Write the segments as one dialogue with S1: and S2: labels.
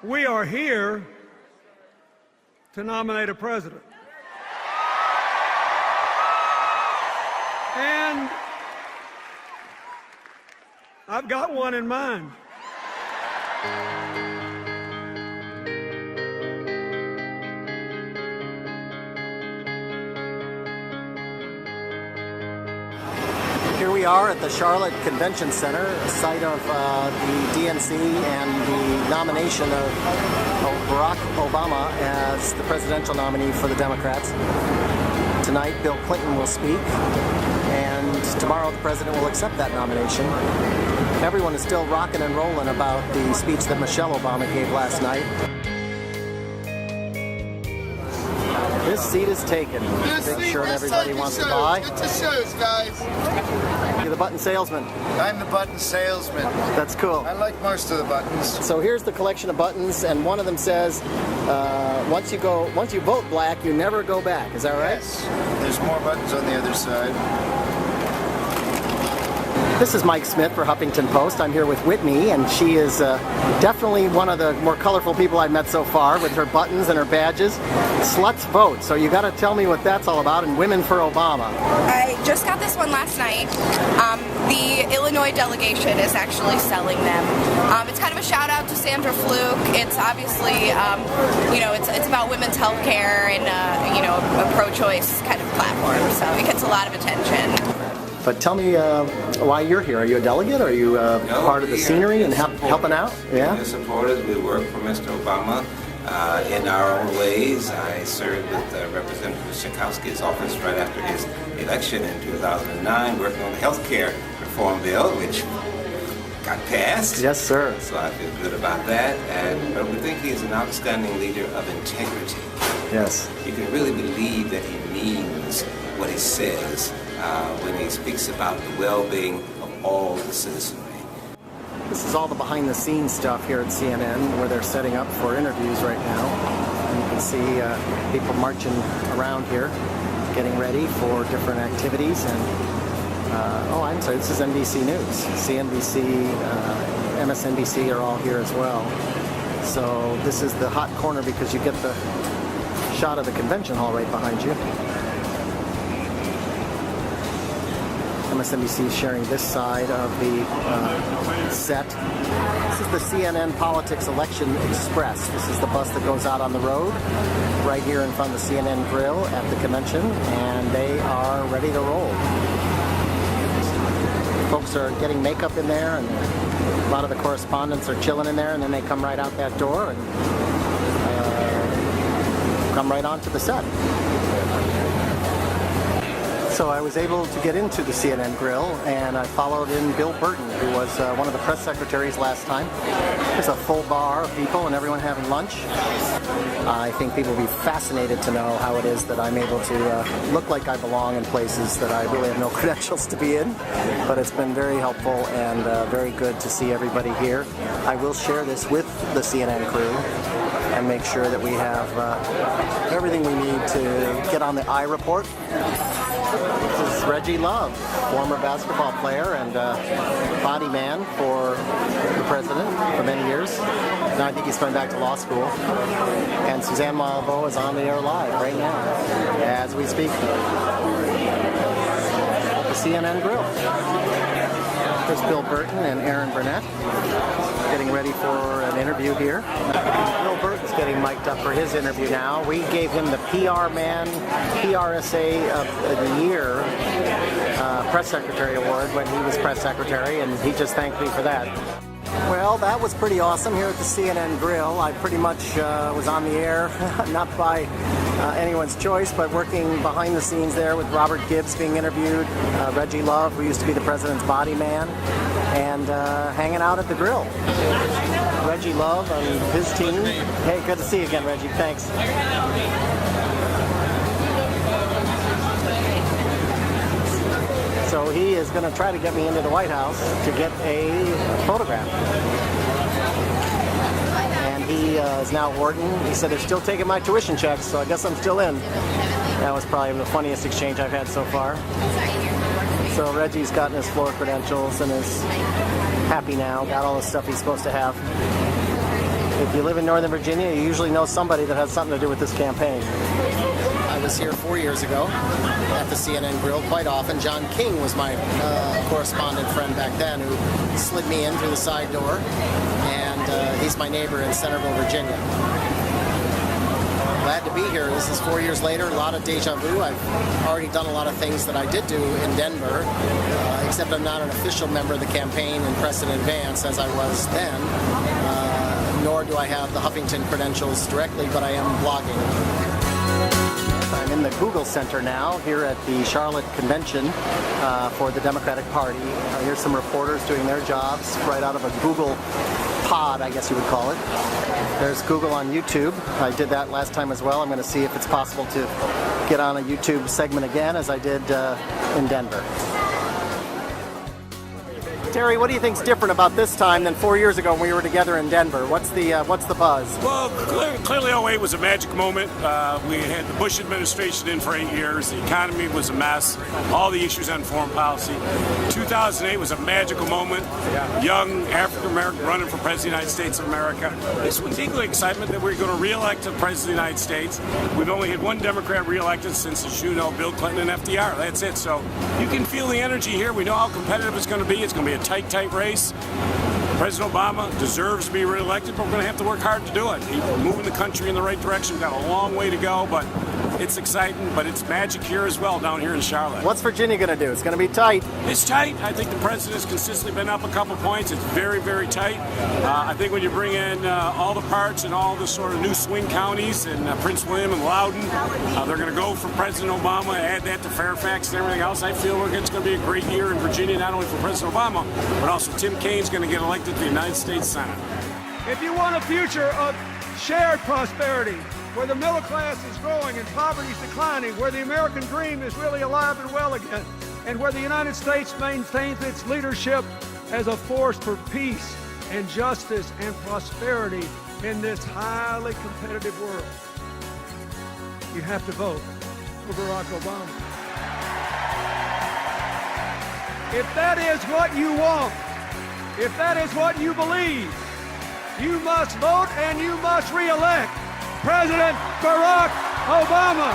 S1: We are here to nominate a president. And I've got one in mind.
S2: Here we are at the Charlotte Convention Center, site of the DNC and the nomination of Barack Obama as the presidential nominee for the Democrats. Tonight, Bill Clinton will speak, and tomorrow the president will accept that nomination. Everyone is still rocking and rolling about the speech that Michelle Obama gave last night. This seat is taken. Big shirt everybody wants to buy.
S3: Get the shoes, guys.
S2: You're the button salesman.
S3: I'm the button salesman.
S2: That's cool.
S3: I like most of the buttons.
S2: So here's the collection of buttons, and one of them says, once you vote black, you never go back. Is that right?
S3: Yes. There's more buttons on the other side.
S2: This is Mike Smith for Huffington Post. I'm here with Whitney, and she is definitely one of the more colorful people I've met so far with her buttons and her badges. Sluts Vote. So you got to tell me what that's all about, and Women for Obama.
S4: I just got this one last night. The Illinois delegation is actually selling them. It's kind of a shout out to Sandra Fluke. It's obviously, it's about women's health care and, a pro-choice kind of platform. So it gets a lot of attention.
S2: But tell me why you're here. Are you a delegate? Are you part of the scenery and helping out? Yeah.
S5: We're supporters. We work for Mr. Obama in our own ways. I served with Representative Schakowsky's office right after his election in 2009, working on the health care reform bill, which got passed.
S2: Yes, sir.
S5: So I feel good about that. But we think he's an outstanding leader of integrity.
S2: Yes.
S5: You can really believe that he means what he says when he speaks about the well-being of all the citizenry.
S2: This is all the behind-the-scenes stuff here at CNN, where they're setting up for interviews right now. And you can see people marching around here, getting ready for different activities. And I'm sorry, this is NBC News. CNBC, MSNBC are all here as well. So this is the hot corner because you get the shot of the convention hall right behind you. MSNBC is sharing this side of the set. This is the CNN Politics Election Express. This is the bus that goes out on the road right here in front of the CNN grill at the convention, and they are ready to roll. Folks are getting makeup in there, and a lot of the correspondents are chilling in there, and then they come right out that door and come right onto the set. So I was able to get into the CNN grill, and I followed in Bill Burton, who was one of the press secretaries last time. There's a full bar of people and everyone having lunch. I think people will be fascinated to know how it is that I'm able to look like I belong in places that I really have no credentials to be in. But it's been very helpful and very good to see everybody here. I will share this with the CNN crew and make sure that we have everything we need to get on the iReport. This is Reggie Love, former basketball player and body man for the president for many years. Now I think he's going back to law school. And Suzanne Malveaux is on the air live right now as we speak. At the CNN grill. There's Bill Burton and Aaron Burnett getting ready for an interview here. Bill Burton's getting mic'd up for his interview now. We gave him the PR Man, PRSA of the Year Press Secretary Award when he was press secretary, and he just thanked me for that. Well, that was pretty awesome here at the CNN Grill. I pretty much was on the air, not by anyone's choice, but working behind the scenes there with Robert Gibbs being interviewed, Reggie Love, who used to be the president's body man, and hanging out at the grill. Reggie Love and his team. Hey, good to see you again, Reggie. Thanks. So he is going to try to get me into the White House to get a photograph. And he is now warden. He said they're still taking my tuition checks, so I guess I'm still in. That was probably the funniest exchange I've had so far. So Reggie's gotten his floor credentials and is happy now, got all the stuff he's supposed to have. If you live in Northern Virginia, you usually know somebody that has something to do with this campaign. I was here 4 years ago at the CNN Grill quite often. John King was my correspondent friend back then who slid me in through the side door, and he's my neighbor in Centerville, Virginia. Glad to be here. This is 4 years later, a lot of deja vu. I've already done a lot of things that I did do in Denver, except I'm not an official member of the campaign and press in advance as I was then, nor do I have the Huffington credentials directly, but I am blogging. I'm in the Google Center now, here at the Charlotte Convention for the Democratic Party. Here's some reporters doing their jobs right out of a Google pod, I guess you would call it. There's Google on YouTube. I did that last time as well. I'm going to see if it's possible to get on a YouTube segment again, as I did in Denver. Terry, what do you think's different about this time than 4 years ago when we were together in Denver? What's the buzz?
S1: Well, clearly 08 was a magic moment. We had the Bush administration in for 8 years. The economy was a mess. All the issues on foreign policy. 2008 was a magical moment. Young African American running for President of the United States of America. This was equally excitement that we're going to re-elect the President of the United States. We've only had one Democrat re-elected since, as you know, Bill Clinton and FDR. That's it. So you can feel the energy here. We know how competitive it's going to be. It's going to be a tight race. President Obama deserves to be reelected, but we're going to have to work hard to do it. We're moving the country in the right direction. We've got a long way to go, but it's exciting, but it's magic here as well down here in Charlotte.
S2: What's Virginia going to do? It's going to be tight.
S1: It's tight. I think the president has consistently been up a couple points. It's very, very tight. I think when you bring in all the parts and all the sort of new swing counties and Prince William and Loudoun, they're going to go for President Obama, add that to Fairfax and everything else. I feel it's going to be a great year in Virginia, not only for President Obama, but also Tim Kaine's going to get elected to the United States Senate.
S6: If you want a future of shared prosperity, where the middle class is growing and poverty is declining, where the American dream is really alive and well again, and where the United States maintains its leadership as a force for peace and justice and prosperity in this highly competitive world, you have to vote for Barack Obama. If that is what you want, if that is what you believe, you must vote and you must re-elect President Barack Obama.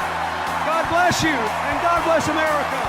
S6: God bless you and God bless America.